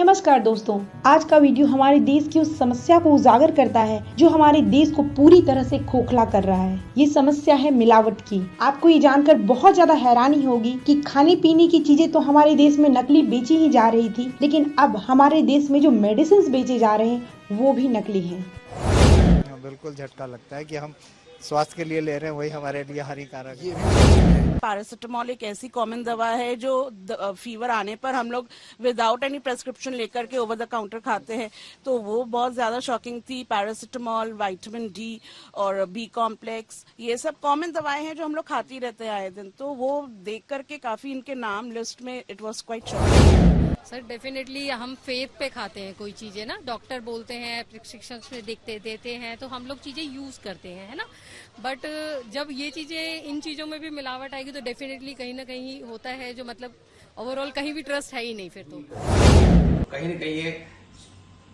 नमस्कार दोस्तों, आज का वीडियो हमारे देश की उस समस्या को उजागर करता है जो हमारे देश को पूरी तरह से खोखला कर रहा है। ये समस्या है मिलावट की। आपको ये जानकर बहुत ज्यादा हैरानी होगी कि खाने पीने की चीजें तो हमारे देश में नकली बेची ही जा रही थी, लेकिन अब हमारे देश में जो मेडिसिन बेचे जा रहे हैं वो भी नकली हैं। बिल्कुल झटका लगता है कि हम स्वास्थ्य के लिए ले रहे हैं वही हमारे लिए हानिकारक है। पैरासिटामोल एक ऐसी कॉमन दवा है जो फीवर आने पर हम लोग विदाउट एनी प्रेस्क्रिप्शन लेकर के ओवर द काउंटर खाते हैं, तो वो बहुत ज्यादा शॉकिंग थी। पैरासिटामोल, विटामिन डी और बी कॉम्प्लेक्स, ये सब कॉमन दवाएं हैं जो हम लोग खाते ही रहते हैं आए दिन, तो वो देख करके काफी इनके नाम लिस्ट में it was quite shocking. Sir definitely हम फेथ पे खाते हैं कोई चीजें ना, डॉक्टर बोलते हैं, प्रिस्क्रिप्शन में देते हैं तो हम लोग चीजें यूज करते हैं, है ना। बट जब ये चीजें, इन चीजों में भी मिलावट आएगी तो डेफिनेटली कहीं ना कहीं होता है जो मतलब ओवरऑल कहीं भी ट्रस्ट है ही नहीं फिर तो। कहीं ना कहीं ये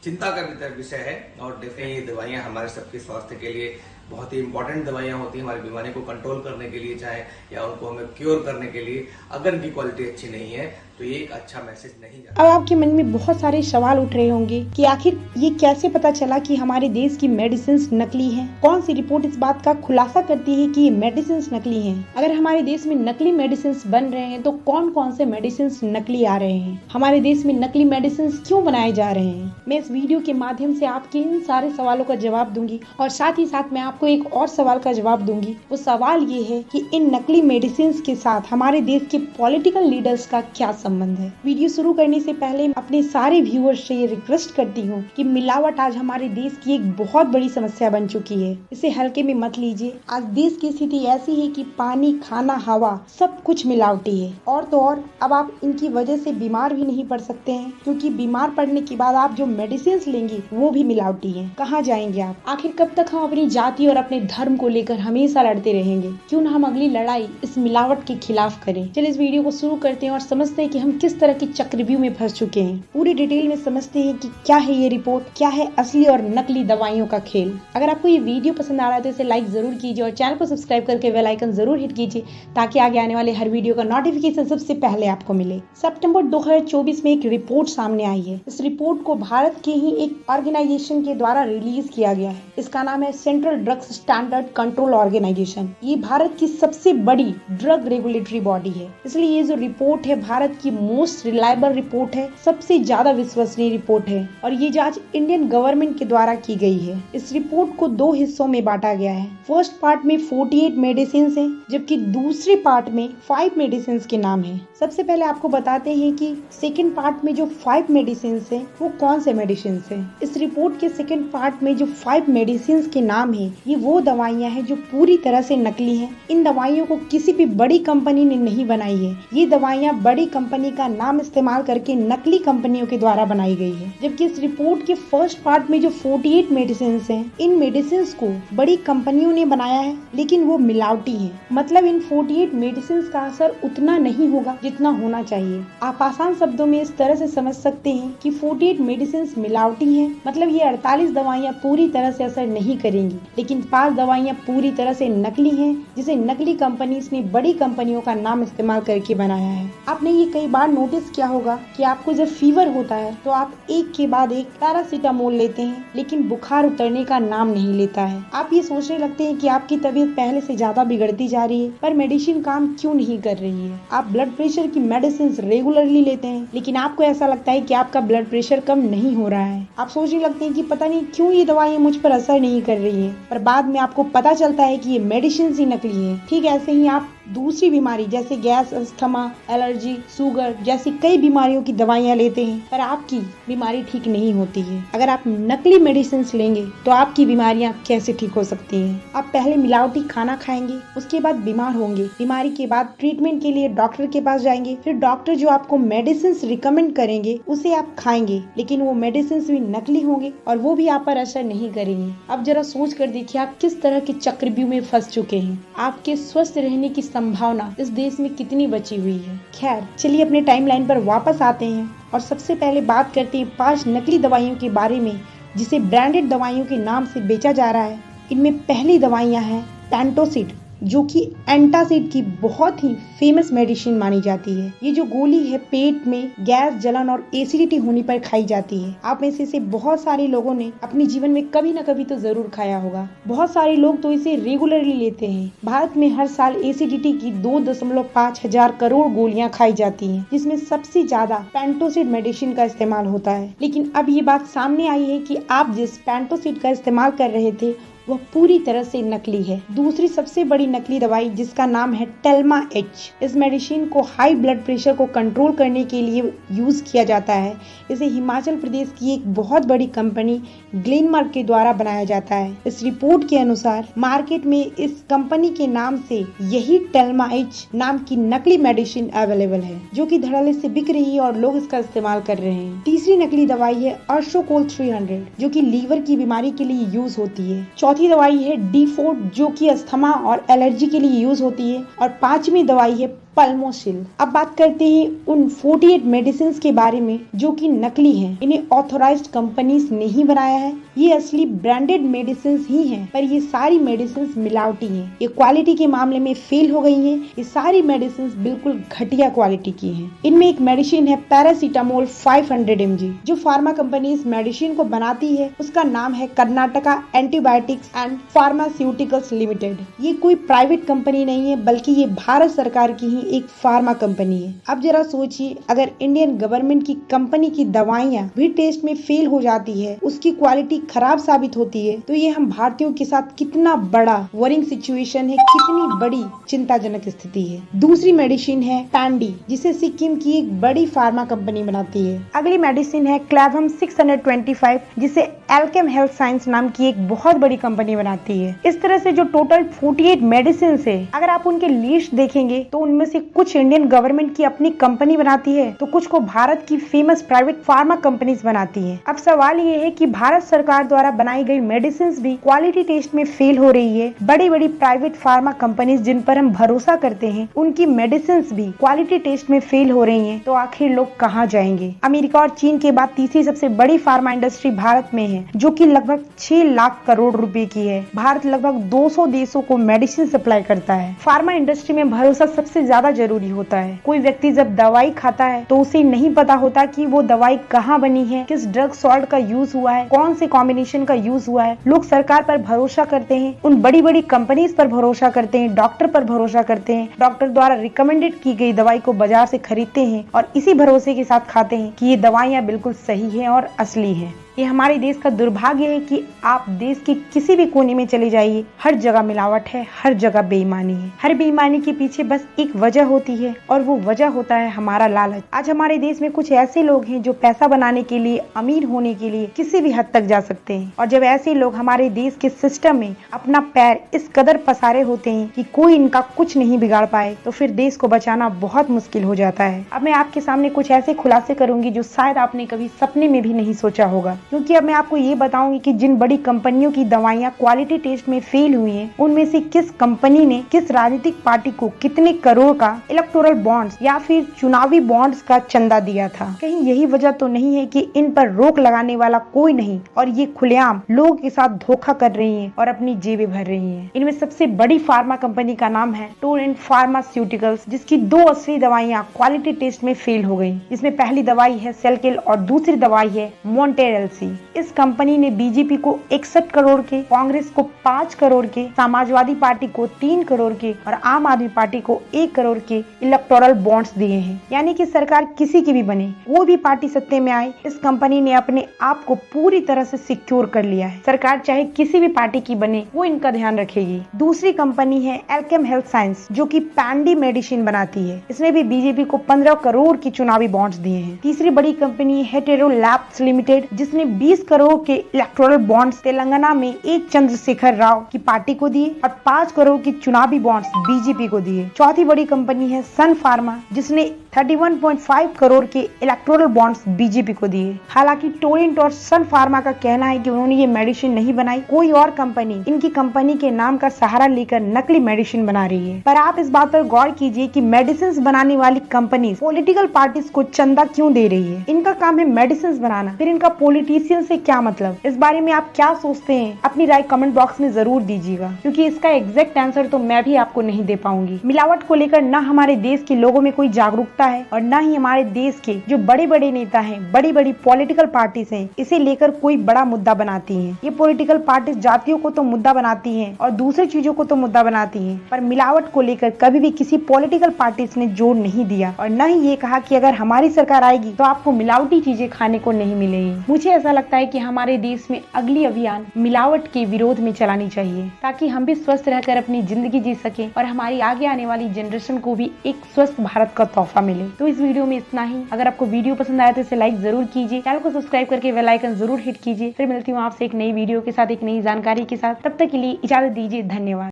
चिंता का विषय है और डेफिनेटली ये दवाइयाँ हमारे सबके स्वास्थ्य के लिए बहुत ही इंपॉर्टेंट दवाइयाँ होती हैं, हमारी बीमारी को कंट्रोल करने के लिए चाहे या उनको हमें क्योर करने के लिए। अगर इनकी क्वालिटी अच्छी नहीं है तो ये एक अच्छा मैसेज नहीं जाता। अब आपके मन में बहुत सारे सवाल उठ रहे होंगे कि आखिर ये कैसे पता चला कि हमारे देश की मेडिसिन नकली हैं? कौन सी रिपोर्ट इस बात का खुलासा करती है कि ये मेडिसिन नकली हैं? अगर हमारे देश में नकली मेडिसिन बन रहे हैं तो कौन कौन से मेडिसिन नकली आ रहे हैं? हमारे देश में नकली मेडिसिन क्यों बनाए जा रहे हैं? मैं इस वीडियो के माध्यम से आपके इन सारे सवालों का जवाब दूंगी और साथ ही साथ मैं आपको एक और सवाल का जवाब दूंगी। वो सवाल ये है कि इन नकली मेडिसिन के साथ हमारे देश के पॉलिटिकल लीडर्स का क्या संबंध है। वीडियो शुरू करने से पहले अपने सारे व्यूअर्स से ये रिक्वेस्ट करती हूँ कि मिलावट आज हमारे देश की एक बहुत बड़ी समस्या बन चुकी है, इसे हल्के में मत लीजिए। आज देश की स्थिति ऐसी है कि पानी, खाना, हवा सब कुछ मिलावटी है। और तो और अब आप इनकी वजह से बीमार भी नहीं पड़ सकते हैं, क्योंकि बीमार पड़ने के बाद आप जो मेडिसिन लेंगे वो भी मिलावटी है। कहाँ जाएंगे आप? आखिर कब तक हम अपनी जाति और अपने धर्म को लेकर हमेशा लड़ते रहेंगे? क्यों न हम अगली लड़ाई इस मिलावट के खिलाफ करें। चलिए इस वीडियो को शुरू करते हैं और समझते हैं कि हम किस तरह के चक्रव्यूह में फंस चुके हैं। पूरी डिटेल में समझते हैं कि क्या है ये रिपोर्ट, क्या है असली और नकली दवाइयों का खेल। अगर आपको ये वीडियो पसंद आ रहा है तो इसे लाइक जरूर कीजिए और चैनल को सब्सक्राइब करके बेल आइकन जरूर हिट कीजिए ताकि आगे आने वाले हर वीडियो का नोटिफिकेशन सबसे पहले आपको मिले। सितंबर 2024 में एक रिपोर्ट सामने आई है। इस रिपोर्ट को भारत के ही एक ऑर्गेनाइजेशन के द्वारा रिलीज किया गया है। इसका नाम है Central Drugs Standard Control Organisation. ये भारत की सबसे बड़ी ड्रग रेगुलेटरी बॉडी है, इसलिए ये जो रिपोर्ट है भारत की मोस्ट रिलायबल रिपोर्ट है, सबसे ज्यादा विश्वसनीय रिपोर्ट है और ये जांच इंडियन गवर्नमेंट के द्वारा की गई है। इस रिपोर्ट को 2 हिस्सों में बांटा गया है। फर्स्ट पार्ट में 48 मेडिसिन हैं, जबकि दूसरे पार्ट में 5 मेडिसिन के नाम हैं। सबसे पहले आपको बताते हैं कि सेकंड पार्ट में जो 5 मेडिसिन हैं वो कौन से मेडिसिन हैं। इस रिपोर्ट के सेकंड पार्ट में जो 5 मेडिसिन के नाम है ये वो दवाइयाँ हैं जो पूरी तरह से नकली हैं। इन दवाइयों को किसी भी बड़ी कंपनी ने नहीं बनाई है। ये दवाइयाँ बड़ी कंपनी का नाम इस्तेमाल करके नकली कंपनियों के द्वारा बनाई गई है। जबकि इस रिपोर्ट के फर्स्ट पार्ट में जो 48 मेडिसिन हैं, इन मेडिसिन को बड़ी कंपनियों ने बनाया है, लेकिन वो मिलावटी है। मतलब इन 48 मेडिसिन का असर उतना नहीं होगा जितना होना चाहिए। आप आसान शब्दों में इस तरह से समझ सकते हैं कि 48 मेडिसिन मिलावटी हैं। मतलब ये 48 दवाइयाँ पूरी तरह से असर नहीं करेंगी, लेकिन 5 दवाइयाँ पूरी तरह से नकली हैं, जिसे नकली कंपनीज ने बड़ी कंपनियों का नाम इस्तेमाल करके बनाया है। आपने ये कई बार नोटिस किया होगा कि आपको जब फीवर होता है तो आप एक के बाद एक पैरासीटामोल लेते हैं, लेकिन बुखार उतरने का नाम नहीं लेता है। आप ये सोचने लगते हैं कि आपकी तबीयत पहले से ज्यादा बिगड़ती जा रही है, पर मेडिसिन काम क्यों नहीं कर रही है। आप ब्लड प्रेशर की मेडिसिन रेगुलरली लेते हैं, लेकिन आपको ऐसा लगता है कि आपका ब्लड प्रेशर कम नहीं हो रहा है। आप सोचने लगते हैं कि पता नहीं क्यों ये दवाइयाँ मुझ पर असर नहीं कर रही है, पर बाद में आपको पता चलता है कि ये मेडिसिन ही नकली है। ठीक ऐसे ही आप दूसरी बीमारी जैसे गैस, अस्थमा, एलर्जी, शुगर जैसी कई बीमारियों की दवाइयाँ लेते हैं, पर आपकी बीमारी ठीक नहीं होती है। अगर आप नकली मेडिसिन लेंगे तो आपकी बीमारियाँ कैसे ठीक हो सकती हैं? आप पहले मिलावटी खाना खाएंगे, उसके बाद बीमार होंगे, बीमारी के बाद ट्रीटमेंट के लिए डॉक्टर के पास जाएंगे, फिर डॉक्टर जो आपको मेडिसिन रिकमेंड करेंगे उसे आप खाएंगे, लेकिन वो मेडिसिन भी नकली होंगे और वो भी आप पर असर नहीं करेंगे। अब जरा सोच कर देखिए आप किस तरह के चक्रव्यूह में फंस चुके हैं। आपके स्वस्थ रहने की संभावना इस देश में कितनी बची हुई है। खैर चलिए अपने टाइमलाइन पर वापस आते हैं और सबसे पहले बात करते हैं 5 नकली दवाइयों के बारे में जिसे ब्रांडेड दवाइयों के नाम से बेचा जा रहा है। इनमें पहली दवाइयाँ हैं पैंटोसिड, जो कि एंटासिड की बहुत ही फेमस मेडिसिन मानी जाती है। ये जो गोली है पेट में गैस, जलन और एसिडिटी होने पर खाई जाती है। आप में से बहुत सारे लोगों ने अपने जीवन में कभी न कभी तो जरूर खाया होगा। बहुत सारे लोग तो इसे रेगुलरली लेते हैं। भारत में हर साल एसिडिटी की 2.5 हजार करोड़ गोलियां खाई जाती हैं, जिसमें सबसे ज्यादा पेंटोसिड मेडिसिन का इस्तेमाल होता है। लेकिन अब ये बात सामने आई है कि आप जिस पेंटोसिड का इस्तेमाल कर रहे थे वह पूरी तरह से नकली है। दूसरी सबसे बड़ी नकली दवाई जिसका नाम है टेल्मा एच। इस मेडिसिन को हाई ब्लड प्रेशर को कंट्रोल करने के लिए यूज किया जाता है। इसे हिमाचल प्रदेश की एक बहुत बड़ी कंपनी ग्लेनमार्क के द्वारा बनाया जाता है। इस रिपोर्ट के अनुसार मार्केट में इस कंपनी के नाम से यही टेल्मा एच नाम की नकली मेडिसिन अवेलेबल है, जो कि धड़ल्ले से बिक रही है और लोग इसका इस्तेमाल कर रहे हैं। तीसरी नकली दवाई है अर्शोकोल 300, जो कि लीवर की बीमारी के लिए यूज होती है। चौथी दवाई है D4, जो कि अस्थमा और एलर्जी के लिए यूज होती है। और पांचवी दवाई है पल्मोसिल। अब बात करते हैं उन 48 मेडिसिन के बारे में जो कि नकली हैं। इन्हें ऑथोराइज्ड कंपनीज ने ही बनाया है। ये असली ब्रांडेड मेडिसिन ही हैं, पर ये सारी मेडिसिन मिलावटी हैं। ये क्वालिटी के मामले में फेल हो गई हैं। ये सारी मेडिसिन बिल्कुल घटिया क्वालिटी की हैं। इनमें एक मेडिसिन है पैरासीटामोल 500 mg। जो फार्मा कंपनी इस मेडिसिन को बनाती है उसका नाम है Karnataka antibiotics and pharmaceuticals limited. ये कोई प्राइवेट कंपनी नहीं है, बल्कि ये भारत सरकार की एक फार्मा कंपनी है। अब जरा सोचिए, अगर इंडियन गवर्नमेंट की कंपनी की दवाइयाँ भी टेस्ट में फेल हो जाती है, उसकी क्वालिटी खराब साबित होती है, तो ये हम भारतीयों के साथ कितना बड़ा वरिंग सिचुएशन है, कितनी बड़ी चिंताजनक स्थिति है। दूसरी मेडिसिन है पैंडी, जिसे सिक्किम की एक बड़ी फार्मा कंपनी बनाती है। अगली मेडिसिन है क्लेवम 625, जिसे एल्केम हेल्थ साइंस नाम की एक बहुत बड़ी कंपनी बनाती है। इस तरह से जो टोटल 48 मेडिसिन है, अगर आप उनके लिस्ट देखेंगे तो उनमें से कुछ इंडियन गवर्नमेंट की अपनी कंपनी बनाती है, तो कुछ को भारत की फेमस प्राइवेट फार्मा कंपनीज बनाती है। अब सवाल ये है कि भारत सरकार द्वारा बनाई गई मेडिसिन भी क्वालिटी टेस्ट में फेल हो रही है। बड़ी बड़ी प्राइवेट फार्मा कंपनीज जिन पर हम भरोसा करते हैं, उनकी मेडिसिन भी क्वालिटी टेस्ट में फेल हो रही है, तो आखिर लोग कहाँ जाएंगे? अमेरिका और चीन के बाद तीसरी सबसे बड़ी फार्मा इंडस्ट्री भारत में है, जो कि लगभग 6 लाख करोड़ रुपए की है। भारत लगभग 200 देशों को मेडिसिन सप्लाई करता है। फार्मा इंडस्ट्री में भरोसा सबसे ज्यादा जरूरी होता है। कोई व्यक्ति जब दवाई खाता है तो उसे नहीं पता होता कि वो दवाई कहाँ बनी है, किस ड्रग सॉल्ट का यूज हुआ है, कौन से कॉम्बिनेशन का यूज हुआ है। लोग सरकार पर भरोसा करते हैं, उन बड़ी बड़ी कंपनीज पर भरोसा करते हैं, डॉक्टर पर भरोसा करते हैं, डॉक्टर द्वारा रिकमेंडेड की गई दवाई को बाजार से खरीदते हैं और इसी भरोसे के साथ खाते हैं कि ये दवाइयाँ बिल्कुल सही है और असली है। ये हमारे देश का दुर्भाग्य है कि आप देश के किसी भी कोने में चले जाइए, हर जगह मिलावट है, हर जगह बेईमानी है। हर बेईमानी के पीछे बस एक वजह होती है और वो वजह होता है हमारा लालच। आज हमारे देश में कुछ ऐसे लोग हैं जो पैसा बनाने के लिए, अमीर होने के लिए किसी भी हद तक जा सकते हैं, और जब ऐसे लोग हमारे देश के सिस्टम में अपना पैर इस कदर पसारे होते हैं कि कोई इनका कुछ नहीं बिगाड़ पाए, तो फिर देश को बचाना बहुत मुश्किल हो जाता है। अब मैं आपके सामने कुछ ऐसे खुलासे करूंगी जो शायद आपने कभी सपने में भी नहीं सोचा होगा, क्योंकि अब मैं आपको ये बताऊंगी कि जिन बड़ी कंपनियों की दवाइयाँ क्वालिटी टेस्ट में फेल हुई हैं, उनमें से किस कंपनी ने किस राजनीतिक पार्टी को कितने करोड़ का इलेक्टोरल बॉन्ड्स या फिर चुनावी बॉन्ड्स का चंदा दिया था। कहीं यही वजह तो नहीं है कि इन पर रोक लगाने वाला कोई नहीं और ये खुलेआम लोगों के साथ धोखा कर रही हैं और अपनी जेबें भर रही हैं। इनमें सबसे बड़ी फार्मा कंपनी का नाम है टोरेंट फार्मास्यूटिकल्स, जिसकी 2 असली दवाइयाँ क्वालिटी टेस्ट में फेल हो गयी। इसमें पहली दवाई है सेलकिल और दूसरी दवाई है मोन्टेरेलसी। इस कंपनी ने बीजेपी को 61 करोड़ के, कांग्रेस को 5 करोड़ के, समाजवादी पार्टी को 3 करोड़ के और आम आदमी पार्टी को 1 करोड़ के इलेक्टोरल बॉन्ड्स दिए हैं। यानी कि सरकार किसी की भी बने, कोई भी पार्टी सत्ते में आए, इस कंपनी ने अपने आप को पूरी तरह से सिक्योर कर लिया है। सरकार चाहे किसी भी पार्टी की बने, वो इनका ध्यान रखेगी। दूसरी कंपनी है एल्केम हेल्थ साइंस, जो कि पैंडी मेडिसिन बनाती है। इसने भी बीजेपी को 15 करोड़ की चुनावी बॉन्ड्स दिए हैं। तीसरी बड़ी कंपनी है टेरो लैब्स लिमिटेड, जिसने 20 करोड़ के इलेक्टोरल बॉन्ड्स तेलंगाना में एक चंद्रशेखर राव की पार्टी को दिए और 5 करोड़ की चुनावी बॉन्ड्स बीजेपी को दिए। चौथी बड़ी कंपनी है सन फार्मा, जिसने 31.5 करोड़ के इलेक्टोरल बॉन्ड्स बीजेपी को दिए। हालांकि टोरेंट और सन फार्मा का कहना है कि उन्होंने ये मेडिसिन नहीं बनाई, कोई और कंपनी इनकी कंपनी के नाम का सहारा लेकर नकली मेडिसिन बना रही है। पर आप इस बात पर गौर कीजिए कि मेडिसिन बनाने वाली कंपनी पॉलिटिकल पार्टीज को चंदा क्यों दे रही है। इनका काम है मेडिसिन बनाना, फिर इनका पॉलिटिशियन आर्टिफिशियल से क्या मतलब, इस बारे में आप क्या सोचते हैं? अपनी राय कमेंट बॉक्स में जरूर दीजिएगा, क्योंकि इसका एग्जैक्ट आंसर तो मैं भी आपको नहीं दे पाऊंगी। मिलावट को लेकर न हमारे देश के लोगों में कोई जागरूकता है और न ही हमारे देश के जो बड़े बड़े नेता हैं, बड़ी बड़ी पॉलिटिकल पार्टीज हैं, इसे लेकर कोई बड़ा मुद्दा बनाती हैं। ये पॉलिटिकल पार्टीज जातियों को तो मुद्दा बनाती हैं और दूसरी चीजों को तो मुद्दा बनाती हैं, पर मिलावट को लेकर कभी भी किसी पॉलिटिकल पार्टीज ने जोर नहीं दिया और न ही ये कहा कि अगर हमारी सरकार आएगी तो आपको मिलावटी चीजें खाने को नहीं मिलेगी। मुझे ऐसा लगता है कि हमारे देश में अगली अभियान मिलावट के विरोध में चलानी चाहिए, ताकि हम भी स्वस्थ रहकर अपनी जिंदगी जी सके और हमारी आगे आने वाली जनरेशन को भी एक स्वस्थ भारत का तोहफा मिले। तो इस वीडियो में इतना ही। अगर आपको वीडियो पसंद आया तो इसे लाइक जरूर कीजिए, चैनल को सब्सक्राइब करके बेल आइकन जरूर हिट कीजिए। फिर मिलती हूँ आपसे एक नई वीडियो के साथ, एक नई जानकारी के साथ। तब तक के लिए इजाजत दीजिए। धन्यवाद।